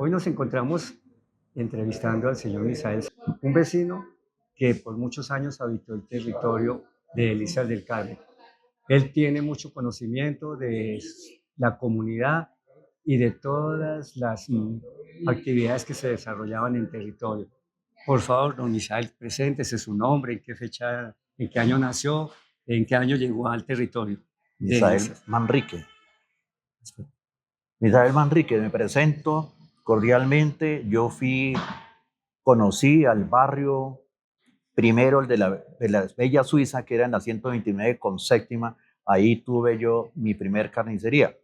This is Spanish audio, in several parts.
Hoy nos encontramos entrevistando al señor Misael, un vecino que por muchos años habitó el territorio de Elías del Carmen. Él tiene mucho conocimiento de la comunidad y de todas las actividades que se desarrollaban en territorio. Por favor, don Misael, preséntese su nombre, en qué fecha, en qué año nació, en qué año llegó al territorio de Misael Elías. Manrique. Misael Manrique, me presento cordialmente. Conocí al barrio primero, el de la Bella Suiza, que era en la 129 con séptima. Ahí tuve yo mi primer carnicería.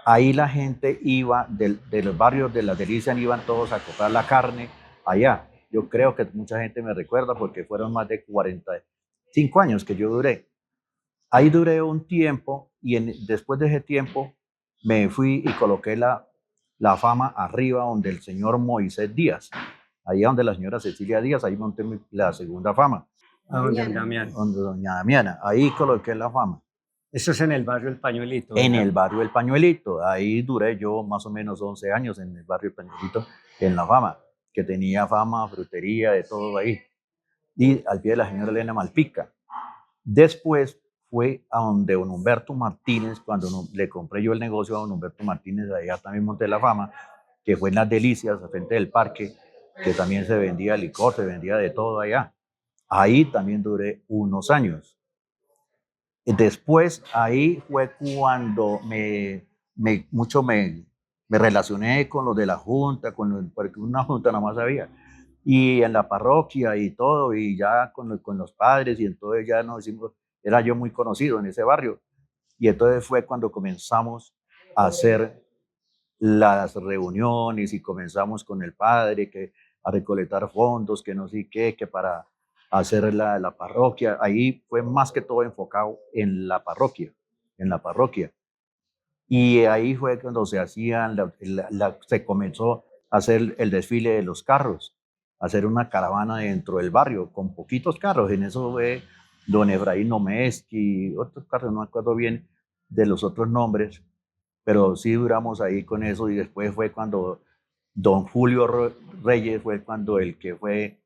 Ahí la gente iba, de los barrios de las Delicias, iban todos a comprar la carne allá. Yo creo que mucha gente me recuerda porque fueron más de 45 años que yo duré. Ahí duré un tiempo y después de ese tiempo me fui y coloqué la fama arriba donde el señor Moisés Díaz, allá donde la señora Cecilia Díaz, ahí monté la segunda fama, A don Damián. donde doña Damiana, ahí coloqué la fama. Eso es en el barrio El Pañuelito, En ¿verdad? el barrio El Pañuelito, ahí duré yo más o menos 11 años en el barrio El Pañuelito, en la fama, que tenía fama, frutería, de todo ahí. Y al pie de la señora Elena Malpica. Después fue a donde don Humberto Martínez, cuando le compré yo el negocio a don Humberto Martínez, allá también monté la fama, que fue en Las Delicias, al frente del parque, que también se vendía licor, se vendía de todo allá. Ahí también duré unos años. Después, ahí fue cuando me relacioné con los de la junta, porque una junta nada más había, y en la parroquia y todo, y ya con los padres, y entonces ya nos hicimos, era yo muy conocido en ese barrio, y entonces fue cuando comenzamos a hacer las reuniones y comenzamos con el padre a recolectar fondos, que no sé qué, que para hacer la parroquia. Ahí fue más que todo enfocado en la parroquia, en la parroquia. Y ahí fue cuando se hacían, se comenzó a hacer el desfile de los carros, hacer una caravana dentro del barrio con poquitos carros. En eso fue don Efraín Nomeski, otros carros, no me acuerdo bien de los otros nombres, pero sí duramos ahí con eso. Y después fue cuando don Julio Reyes fue cuando el que fue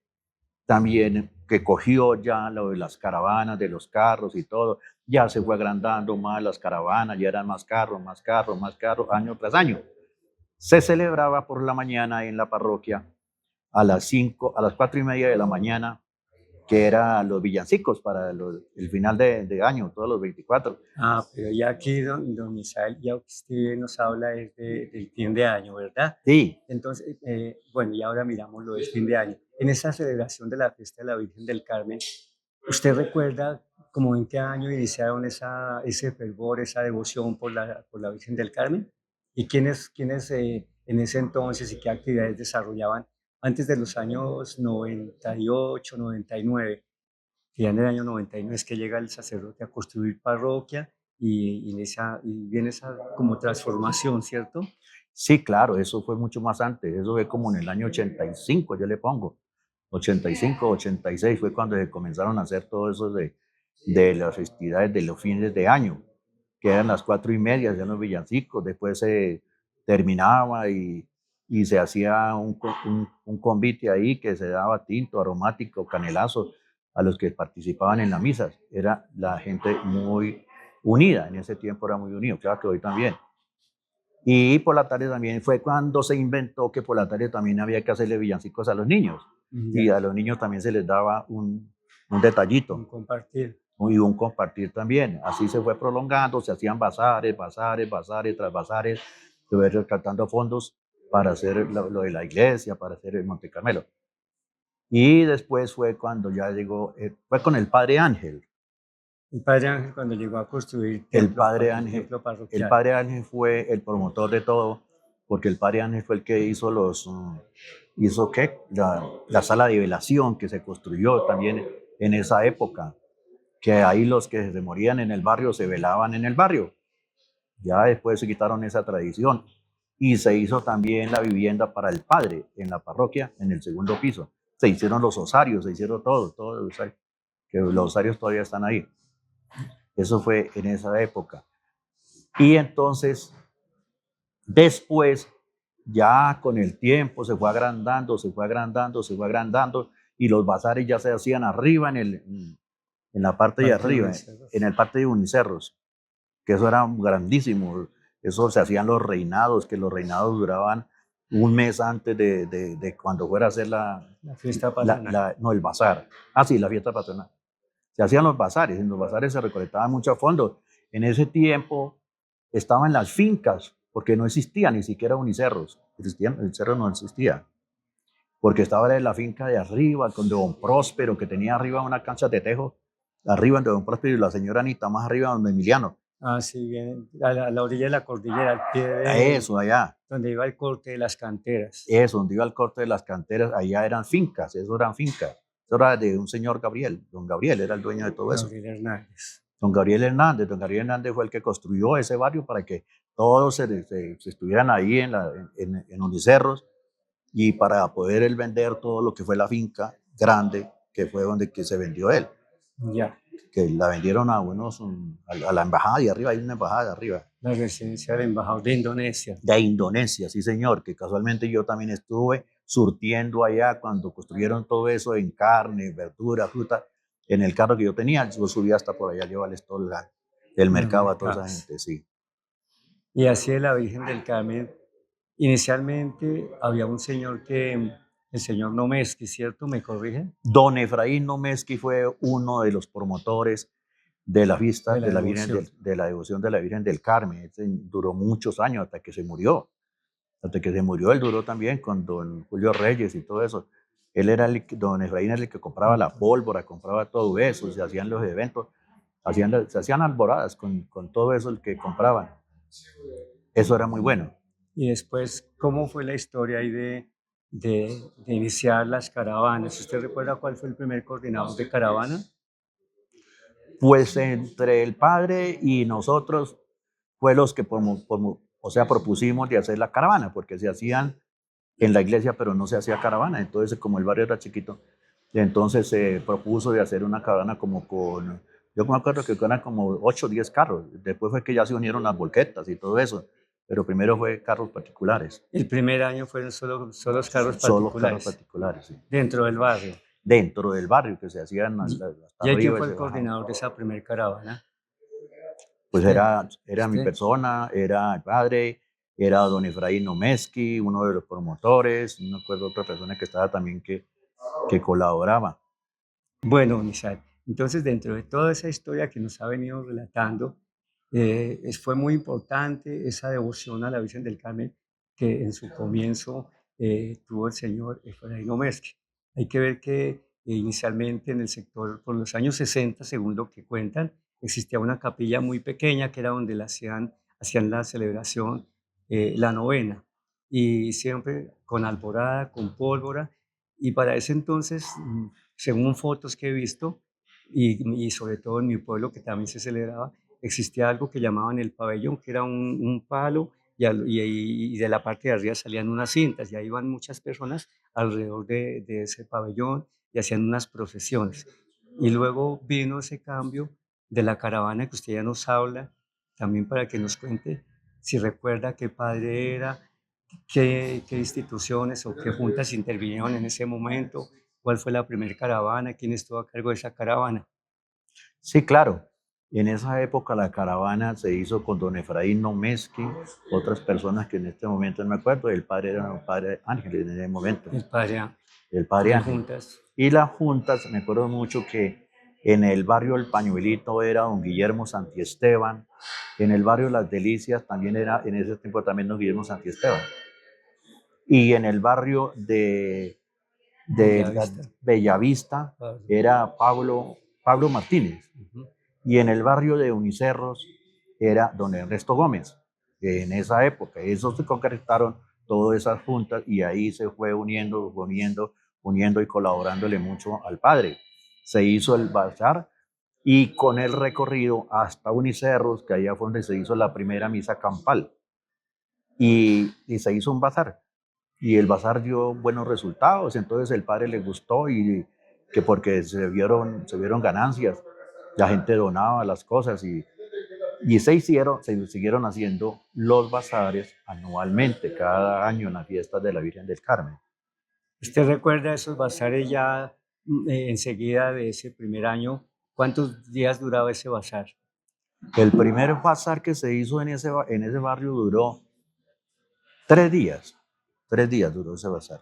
también, que cogió ya lo de las caravanas, de los carros y todo. Ya se fue agrandando más las caravanas, ya eran más carros, más carros, más carros, año tras año. Se celebraba por la mañana en la parroquia a las 4:30 de la mañana, que eran los villancicos para el final de año, todos los 24. Pero ya aquí don Misael ya usted nos habla del fin de año, ¿verdad? Sí, Entonces, bueno, y ahora miramos lo del fin de año. En esa celebración de la fiesta de la Virgen del Carmen, ¿usted recuerda como en qué año iniciaron ese fervor, esa devoción por la Virgen del Carmen? ¿Y quiénes en ese entonces y qué actividades desarrollaban antes de los años 98, 99? Que ya en el año 99 es que llega el sacerdote a construir parroquia y viene esa como transformación, ¿cierto? sí, claro, eso fue mucho más antes. Eso fue como en el año 85, yo le pongo. 85, 86 fue cuando se comenzaron a hacer todo eso de las festividades de los fines de año, que eran las 4:30, hacían los villancicos, después se terminaba y se hacía un convite ahí que se daba tinto, aromático, canelazo a los que participaban en la misa. Era la gente muy unida, en ese tiempo era muy unido, claro que hoy también. Y por la tarde también fue cuando se inventó que por la tarde también había que hacerle villancicos a los niños. Y Ya, a los niños también se les daba un un detallito compartir. y un compartir también. Así se fue prolongando, se hacían bazares, bazares, bazares tras bazares, se fue rescatando fondos para hacer lo de la iglesia, para hacer el Monte Carmelo. Y después fue cuando ya llegó, fue con el Padre Ángel. El padre Ángel cuando llegó a construir El Padre el Ángel, templo el parroquial. Padre Ángel fue el promotor de todo, porque el Padre Ángel fue el que hizo hizo qué, la sala de velación que se construyó también en esa época, que ahí los que se morían en el barrio se velaban en el barrio. Ya después se quitaron esa tradición y se hizo también la vivienda para el padre en la parroquia, en el segundo piso. Se hicieron los osarios, se hicieron todo, que los osarios todavía están ahí. Eso fue en esa época. Y entonces, después Ya con el tiempo se fue agrandando, se fue agrandando, se fue agrandando, y los bazares ya se hacían arriba en la parte de Parte de arriba, en Uniceros. el parte de Unicerros, que eso era grandísimo. Eso se hacían los reinados, que los reinados duraban un mes antes de cuando fuera a hacer La fiesta patronal. no, el bazar. Ah, sí, la fiesta patronal. Se hacían los bazares, en los bazares se recolectaban muchos fondos. En ese tiempo estaban las fincas, porque no existía ni siquiera Unicerros. El cerro no existía, porque estaba la finca de arriba, con Don Próspero, que tenía arriba una cancha de tejo, arriba de Don Próspero, y la señora Anita más arriba, donde Emiliano. Ah, sí, bien, a la orilla de la cordillera, al pie A de eso, allá. donde iba el corte de las canteras. Eso, donde iba el corte de las canteras, allá eran fincas, eso eran fincas. Eso era de un señor Gabriel, don Gabriel era el dueño de todo eso. Gabriel Hernández. Don Gabriel Hernández fue el que construyó ese barrio para que todos se estuvieran ahí en Unicerros, y para poder él vender todo lo que fue la finca grande, que fue donde que se vendió él, Ya, que la vendieron a unos, a la embajada, y arriba hay una embajada arriba. la residencia del embajador de Indonesia. De Indonesia, sí señor, que casualmente yo también estuve surtiendo allá cuando construyeron todo eso en carne, verdura, fruta, en el carro que yo tenía. Yo subí hasta por allá a llevarles todo el Los mercado a toda esa mercados. gente, sí. Y así de la Virgen del Carmen, inicialmente había un señor que, el señor Nomeski, ¿cierto? ¿Me corrigen? Don Efraín Nomeski fue uno de los promotores de la fiesta De la de la Virgen devoción. de la devoción de la Virgen del Carmen. Duró muchos años hasta que se murió. Hasta que se murió, él duró también con don Julio Reyes y todo eso. Él era don Efraín era el que compraba la pólvora, compraba todo eso, se hacían los eventos, se hacían alboradas con todo eso el que compraban. Eso era muy bueno. Y después, ¿cómo fue la historia ahí de iniciar las caravanas? ¿Usted recuerda cuál fue el primer coordinador de caravana? Pues entre el padre y nosotros fue los que o sea, propusimos de hacer la caravana, porque se hacían en la iglesia, pero no se hacía caravana. Entonces, como el barrio era chiquito, entonces se propuso de hacer una caravana yo me acuerdo que eran como 8 o 10 carros. Después fue que ya se unieron las volquetas y todo eso, pero primero fue carros particulares, El primer año fueron solo carros solo carros particulares particulares, sí. dentro del barrio. Dentro del barrio, que se hacían hasta ¿Y ahí quién arriba y fue se el bajaban. coordinador de esa primer caravana? Pues ¿Usted? era mi ¿Usted? persona, era el padre, era don Efraín Nomeski, uno de los promotores, no me acuerdo otra persona que estaba también que colaboraba. Bueno, Misal, entonces dentro de toda esa historia que nos ha venido relatando, fue muy importante esa devoción a la Virgen del Carmen que en su comienzo tuvo el señor Efraín Omersky. Hay que ver que inicialmente en el sector, por los años 60, según lo que cuentan, existía una capilla muy pequeña que era donde hacían la celebración, la novena, y siempre con alborada, con pólvora, y para ese entonces según fotos que he visto, y sobre todo en mi pueblo que también se celebraba, existía algo que llamaban el pabellón, que era un palo y de la parte de arriba salían unas cintas y ahí iban muchas personas alrededor de ese pabellón y hacían unas procesiones. Y luego vino ese cambio de la caravana que usted ya nos habla, también para que nos cuente si recuerda qué padre era, qué instituciones o qué juntas intervinieron en ese momento, cuál fue la primera caravana, quién estuvo a cargo de esa caravana. Sí, claro. En esa época la caravana se hizo con don Efraín Nomeski, otras personas que en este momento no me acuerdo, el padre era el padre Ángel en ese momento, El padre el padre de Ángel. juntas. Y las juntas, me acuerdo mucho que en el barrio El Pañuelito era don Guillermo Santiesteban, en el barrio Las Delicias también era, en ese tiempo también don Guillermo Santiesteban, y en el barrio de la Bellavista. Bellavista Pablo. era Pablo Martínez. Ujú. Y en el barrio de Unicerros era don Ernesto Gómez. En esa época, esos se concretaron todas esas juntas y ahí se fue uniendo y colaborándole mucho al padre. Se hizo el bazar y con el recorrido hasta Unicerros, que allá fue donde se hizo la primera misa campal. Y se hizo un bazar. Y el bazar dio buenos resultados, entonces el padre le gustó y que porque se vieron ganancias, la gente donaba las cosas Y se siguieron haciendo los bazares anualmente, cada año en las fiestas de la Virgen del Carmen. ¿Usted recuerda esos bazares ya enseguida de ese primer año? ¿Cuántos días duraba ese bazar? El primer bazar que se hizo en ese barrio duró 3 días. 3 días duró ese bazar.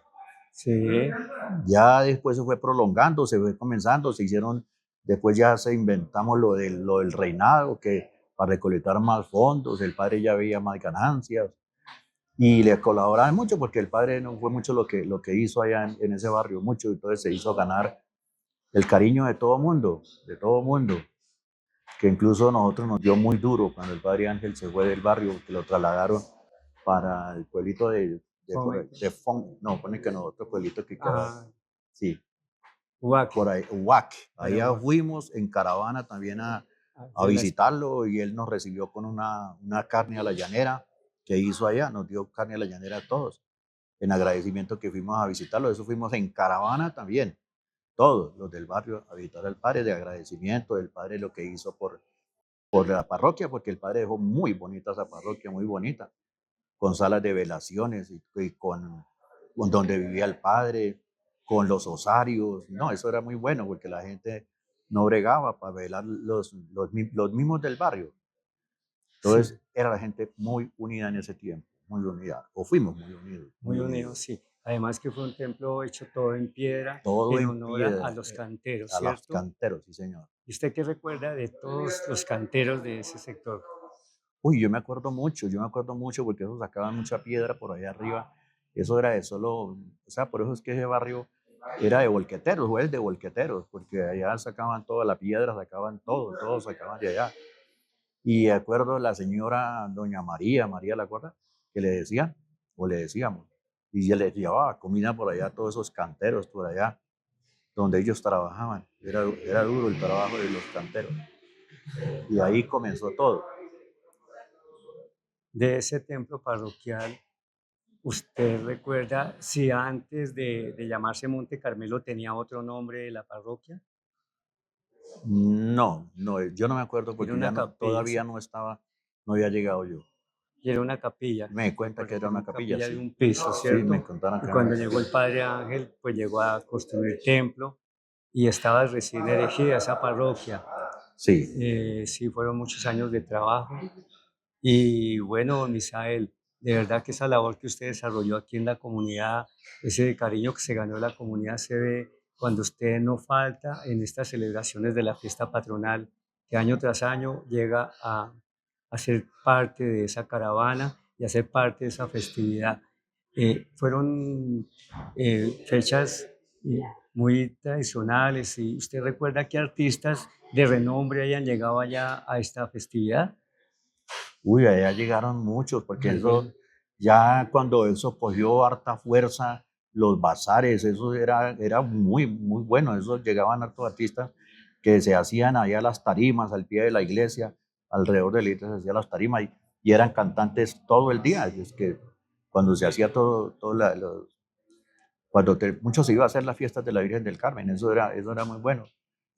Sí. Ya después se fue prolongando, se fue comenzando, después ya se inventamos lo del reinado, que para recolectar más fondos, el padre ya veía más ganancias y le colaboraban mucho porque el padre no fue mucho lo que hizo allá en ese barrio, mucho, entonces se hizo ganar el cariño de todo mundo, que incluso a nosotros nos dio muy duro cuando el padre Ángel se fue del barrio, que lo trasladaron para el pueblito no, pone que no, otro pueblito que quedaba, Ah, sí, Ubaque. por ahí, Huac. Para Allá Ubaque. fuimos en caravana también a De la visitarlo y él nos recibió con una carne a la llanera que hizo allá, nos dio carne a la llanera a todos, en agradecimiento que fuimos a visitarlo. Eso fuimos en caravana también, todos los del barrio a visitar al padre, de agradecimiento del padre lo que hizo por la parroquia, porque el padre dejó muy bonita esa parroquia, muy bonita, con salas de velaciones y con donde vivía el padre, con los osarios. No, eso era muy bueno porque la gente no bregaba para velar los mismos del barrio. Sí, Entonces era la gente muy unida en ese tiempo, muy unida, o fuimos muy unidos, muy muy unidos, unidos. sí. Además que fue un templo hecho todo en piedra Todo en en honor a piedra, los canteros, a los ¿cierto? canteros, sí señor. ¿Y usted qué recuerda de todos los canteros de ese sector? Uy, yo me acuerdo mucho porque eso sacaban mucha piedra por allá arriba. Eso era de solo, o sea, por eso es que ese barrio era de volqueteros, o es de volqueteros, porque allá sacaban toda la piedra, sacaban todo sacaban de allá. Y de acuerdo la señora doña María la acuerda, que le decían, o le decíamos, y ella les llevaba comida por allá, todos esos canteros por allá, donde ellos trabajaban. Era duro el trabajo de los canteros. Y ahí comenzó todo. De ese templo parroquial, ¿usted recuerda si antes de llamarse Monte Carmelo tenía otro nombre de la parroquia? No, no, yo no me acuerdo Era porque una ya no, capilla, todavía sí, no estaba, no había llegado yo. y era una capilla. Me di cuenta que Recuerdo era que era una una capilla, capilla de sí. un piso, Sí, me ¿cierto? contaron Y que era una cuando llegó capilla. el padre Ángel, pues llegó a construir templo y estaba recién erigida esa parroquia. Sí. Sí, fueron muchos años de trabajo. Y bueno, Misael, de verdad que esa labor que usted desarrolló aquí en la comunidad, ese cariño que se ganó la comunidad se ve cuando usted no falta en estas celebraciones de la fiesta patronal, que año tras año llega a ser parte de esa caravana y a ser parte de esa festividad. Fueron fechas muy tradicionales y usted recuerda que artistas de renombre hayan llegado allá a esta festividad. Uy, allá llegaron muchos, porque eso, Algún, ya cuando eso cogió harta fuerza, los bazares, eso era muy, muy bueno. Eso llegaban hartos artistas que se hacían allá las tarimas al pie de la iglesia, alrededor de la iglesia se hacían las tarimas y eran cantantes todo el día. Y es que cuando se hacía muchos se iba a hacer las fiestas de la Virgen del Carmen, eso era muy bueno.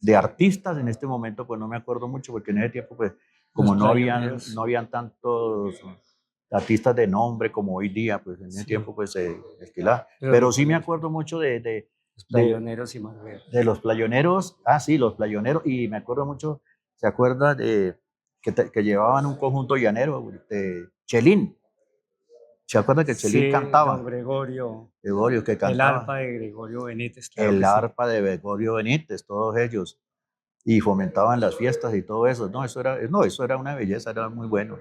De artistas en este momento, pues no me acuerdo mucho, porque en ese tiempo, pues, los como no playoneros, habían tantos artistas de nombre como hoy día, pues en ese sí, tiempo, pues se alquilaba. pero Pero sí me recuerdo acuerdo mucho los de, playoneros y Marvel. de los playoneros, sí, los playoneros, y me acuerdo mucho, ¿se acuerda de que llevaban un conjunto llanero de Chelín? ¿Se acuerda que Chelín Sí, don cantaba? Gregorio, Gregorio, que el arpa cantaba. de Gregorio Benítez, claro El que sí. arpa de Gregorio Benítez, todos ellos, y fomentaban las fiestas y todo eso. No, eso era una belleza, era muy bueno,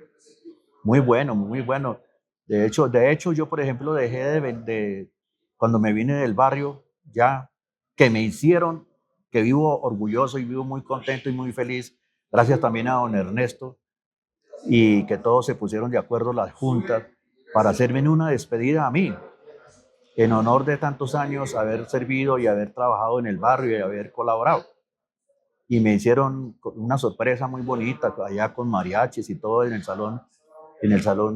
muy bueno, muy bueno. De hecho, yo, por ejemplo, dejé cuando me vine del barrio, ya que me hicieron, que vivo orgulloso y vivo muy contento y muy feliz, gracias también a don Ernesto, y que todos se pusieron de acuerdo las juntas para hacerme una despedida a mí, en honor de tantos años haber servido y haber trabajado en el barrio y haber colaborado. Y me hicieron una sorpresa muy bonita allá con mariachis y todo en el salón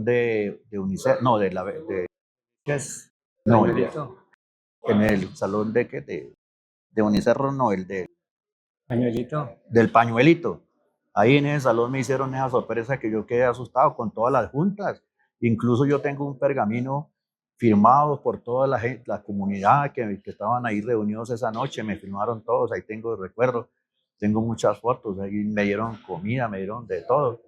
de UNICEF, no, ¿Qué es? no, Pañuelito, en el salón de UNICEF, no, pañuelito. del pañuelito. Ahí en ese salón me hicieron esa sorpresa que yo quedé asustado con todas las juntas. Incluso yo tengo un pergamino firmado por toda la comunidad que estaban ahí reunidos esa noche, me firmaron todos, ahí tengo el recuerdo, tengo muchas fotos, ahí me dieron comida, me dieron de todo.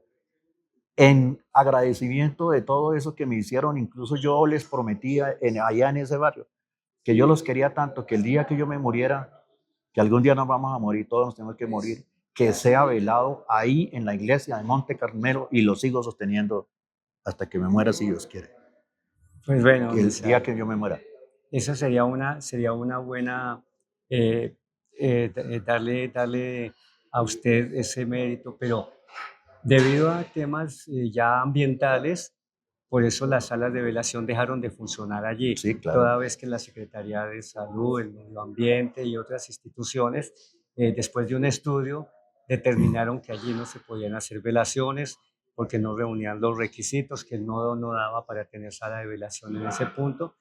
En agradecimiento de todo eso que me hicieron, incluso yo les prometía allá en ese barrio que yo los quería tanto que el día que yo me muriera, que algún día nos vamos a morir, todos nos tenemos que morir, que sea velado ahí en la iglesia de Monte Carmelo y lo sigo sosteniendo hasta que me muera si Dios quiere, Pues bueno, que don el día Misael, que yo me muera. esa sería una buena, eh, darle a usted ese mérito, pero debido a temas ya ambientales, por eso las salas de velación dejaron de funcionar allí, Sí, claro. toda vez que la Secretaría de Salud, el Medio Ambiente y otras instituciones, después de un estudio, determinaron que allí no se podían hacer velaciones porque no reunían los requisitos, que el nodo no daba para tener sala de velación en ese punto,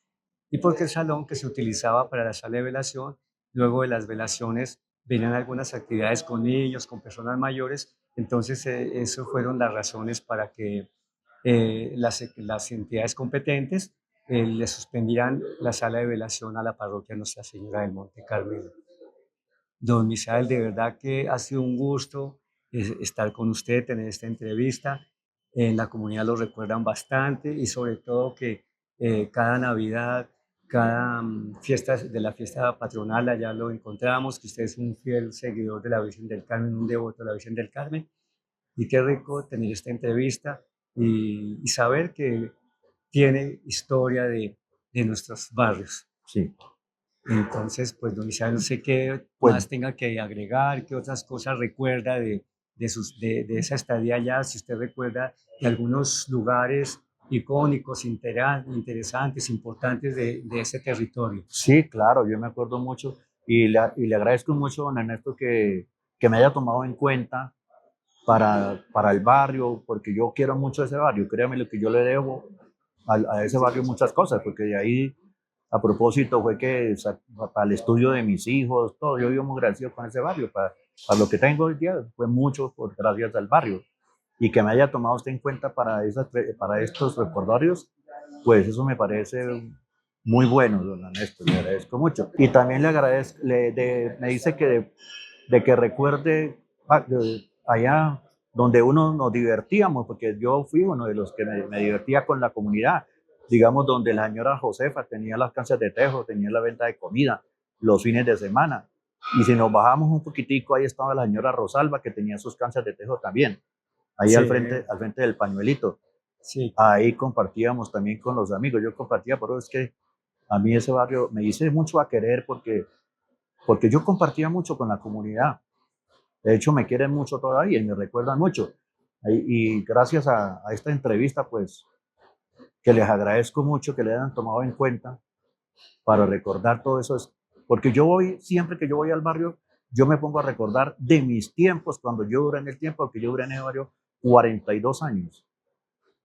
y porque el salón que se utilizaba para la sala de velación, luego de las velaciones venían algunas actividades con niños, con personas mayores, entonces eso fueron las razones para que las entidades competentes le suspendieran la sala de velación a la parroquia Nuestra Señora del Monte Carmelo. Don Misael, de verdad que ha sido un gusto estar con usted, tener esta entrevista. En la comunidad lo recuerdan bastante y sobre todo que cada Navidad, cada fiesta de la fiesta patronal, allá lo encontramos, que usted es un fiel seguidor de la Virgen del Carmen, un devoto de la Virgen del Carmen. Y qué rico tener esta entrevista y saber que tiene historia de nuestros barrios. Sí. Entonces, pues, don Isabel, no sé qué Pues, más tenga que agregar, qué otras cosas recuerda de esa estadía allá, si usted recuerda de algunos lugares icónicos, interesantes, importantes de ese territorio. sí, claro, yo me acuerdo mucho y le agradezco mucho, don Ernesto, que me haya tomado en cuenta para el barrio, porque yo quiero mucho ese barrio. Créame lo que yo le debo a ese barrio muchas cosas, porque de ahí, a propósito, fue que para el estudio de mis hijos, todo, yo vivo muy agradecido con ese barrio. Para lo que tengo hoy día, fue mucho por gracias al barrio. Y que me haya tomado usted en cuenta para estos recordatorios, pues eso me parece muy bueno, don Ernesto, le agradezco mucho. Y también le agradezco, me dice que de que recuerde allá donde uno nos divertíamos, porque yo fui uno de los que me divertía con la comunidad, digamos, donde la señora Josefa tenía las canchas de tejo, tenía la venta de comida los fines de semana. Y si nos bajamos un poquitico, ahí estaba la señora Rosalba, que tenía sus canchas de tejo también, ahí Sí, al frente del pañuelito. sí, Ahí compartíamos también con los amigos, yo compartía, pero es que a mí ese barrio me hice mucho a querer porque yo compartía mucho con la comunidad. De hecho, me quieren mucho todavía y me recuerdan mucho. Y gracias a esta entrevista, pues, que les agradezco mucho que le hayan tomado en cuenta para recordar todo eso. Porque yo voy, siempre que yo voy al barrio, yo me pongo a recordar de mis tiempos, cuando yo duré en el tiempo, porque yo duré en el barrio 42 años.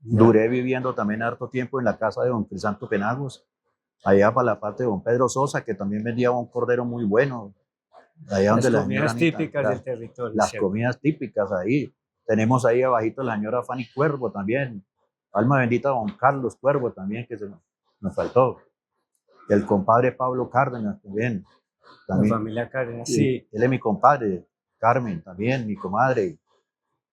ya. Duré viviendo también harto tiempo en la casa de don Crisanto Penagos, allá para la parte de don Pedro Sosa, que también vendía un cordero muy bueno, allá Las donde la señora comidas Anita, típicas del territorio, las ¿cierto? comidas típicas ahí. Tenemos ahí abajito la señora Fanny Cuervo también, alma bendita don Carlos Cuervo también, que nos faltó. El compadre Pablo Cárdenas también, La también. familia Cárdenas, Y sí, él es mi compadre, Carmen también, mi comadre.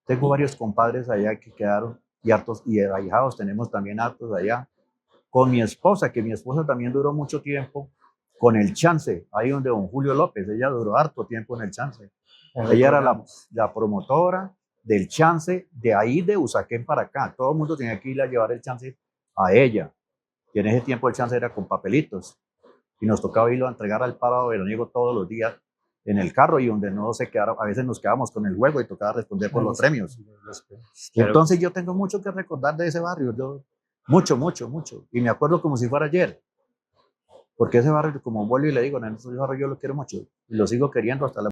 Tengo varios compadres allá que quedaron y hartos, y ahijados tenemos también hartos allá. Con mi esposa, que mi esposa también duró mucho tiempo con el Chance, ahí donde don Julio López, ella duró harto tiempo en el Chance. la Ella era recordamos. la promotora del Chance de ahí de Usaquén para acá. Todo el mundo tenía que ir a llevar el Chance a ella. Y en ese tiempo el Chance era con papelitos. Y nos tocaba irlo a entregar al páramo veraniego todos los días en el carro y donde no se quedara, a veces nos quedábamos con el juego y tocaba responder por los premios. Claro que Entonces sí. yo tengo mucho que recordar de ese barrio, mucho, mucho, mucho. Y me acuerdo como si fuera ayer, porque ese barrio, como vuelvo y le digo, ese barrio yo lo quiero mucho y lo sigo queriendo hasta la